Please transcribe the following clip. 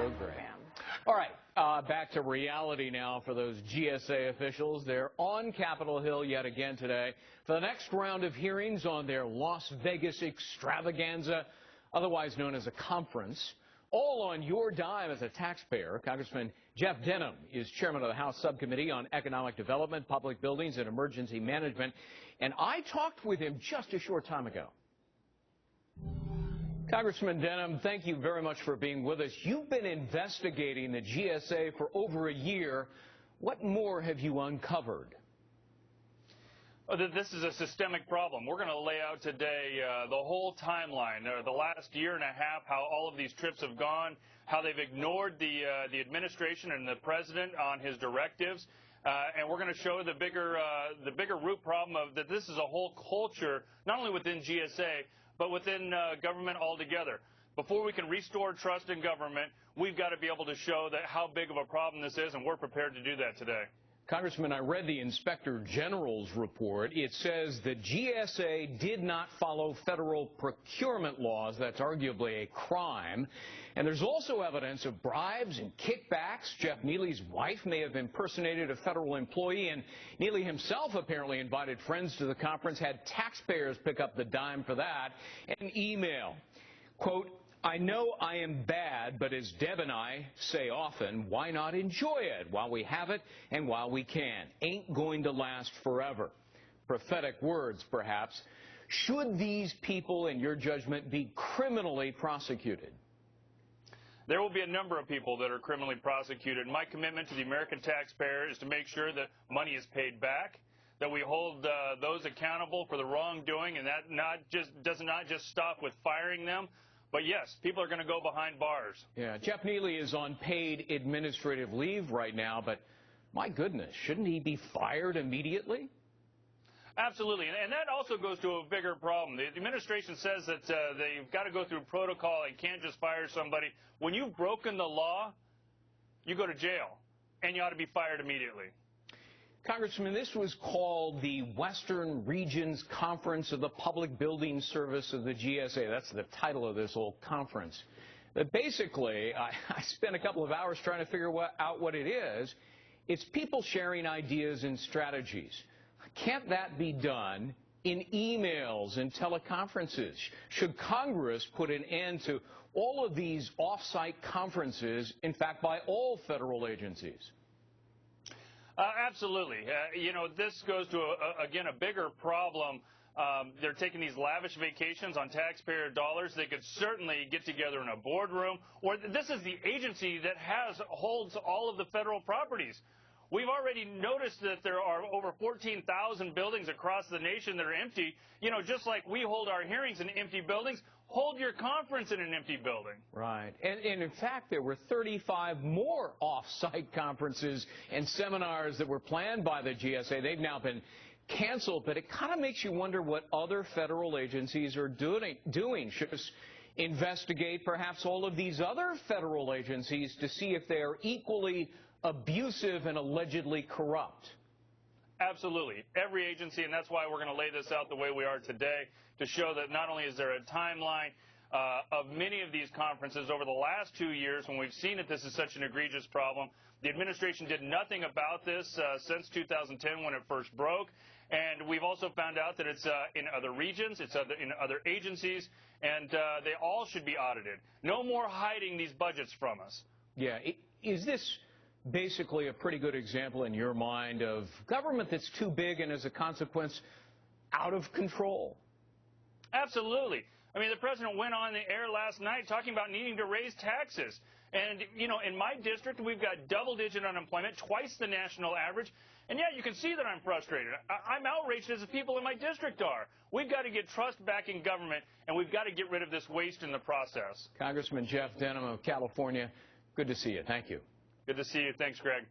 program. All right, back to reality now for those GSA officials. They're on Capitol Hill yet again today for the next round of hearings on their Las Vegas extravaganza, otherwise known as a conference. All on your dime as a taxpayer. Congressman Jeff Denham is chairman of the House Subcommittee on Economic Development, Public Buildings, and Emergency Management, and I talked with him just a short time ago. Congressman Denham, thank you very much for being with us. You've been investigating the GSA for over a year. What more have you uncovered? This is a systemic problem. We're going to lay out today the whole timeline, the last year and a half, how all of these trips have gone, how they've ignored the administration and the president on his directives, and we're going to show the bigger root problem of that this is a whole culture, not only within GSA, but within government altogether. Before we can restore trust in government, we've got to be able to show that how big of a problem this is, and we're prepared to do that today. Congressman, I read the Inspector General's report. It says the GSA did not follow federal procurement laws. That's arguably a crime. And there's also evidence of bribes and kickbacks. Jeff Neely's wife may have impersonated a federal employee, and Neely himself apparently invited friends to the conference, had taxpayers pick up the dime for that. An email, quote, "I know I am bad, but as Deb and I say often, why not enjoy it while we have it and while we can? Ain't going to last forever." Prophetic words, perhaps. Should these people, in your judgment, be criminally prosecuted? There will be a number of people that are criminally prosecuted. My commitment to the American taxpayer is to make sure that money is paid back, that we hold those accountable for the wrongdoing, and that does not just stop with firing them. But yes, people are going to go behind bars. Yeah, Jeff Neely is on paid administrative leave right now, but my goodness, shouldn't he be fired immediately? Absolutely, and that also goes to a bigger problem. The administration says that they've got to go through protocol and can't just fire somebody. When you've broken the law, you go to jail, and you ought to be fired immediately. Congressman, this was called the Western Regions Conference of the Public Building Service of the GSA. That's the title of this whole conference. But basically, I spent a couple of hours trying to figure out what it is. It's people sharing ideas and strategies. Can't that be done in emails and teleconferences? Should Congress put an end to all of these off-site conferences, in fact, by all federal agencies? Absolutely. This goes to, again, a bigger problem. They're taking these lavish vacations on taxpayer dollars. They could certainly get together in a boardroom. Or this is the agency that holds all of the federal properties. We've already noticed that there are over 14,000 buildings across the nation that are empty. Just like we hold our hearings in empty buildings, hold your conference in an empty building. Right. And in fact, there were 35 more off-site conferences and seminars that were planned by the GSA. They've now been canceled, but it kind of makes you wonder what other federal agencies are doing. Should us investigate perhaps all of these other federal agencies to see if they are equally abusive and allegedly corrupt? Absolutely. Every agency, and that's why we're going to lay this out the way we are today, to show that not only is there a timeline of many of these conferences over the last 2 years when we've seen that this is such an egregious problem. The administration did nothing about this since 2010 when it first broke, and we've also found out that it's in other regions, it's in other agencies, and they all should be audited. No more hiding these budgets from us. Yeah. Is this basically a pretty good example in your mind of government that's too big and as a consequence out of control? Absolutely. I mean, the president went on the air last night talking about needing to raise taxes. And, in my district, we've got double-digit unemployment, twice the national average. And, yeah, you can see that I'm frustrated. I'm outraged as the people in my district are. We've got to get trust back in government, and we've got to get rid of this waste in the process. Congressman Jeff Denham of California, good to see you. Thank you. Good to see you. Thanks, Greg.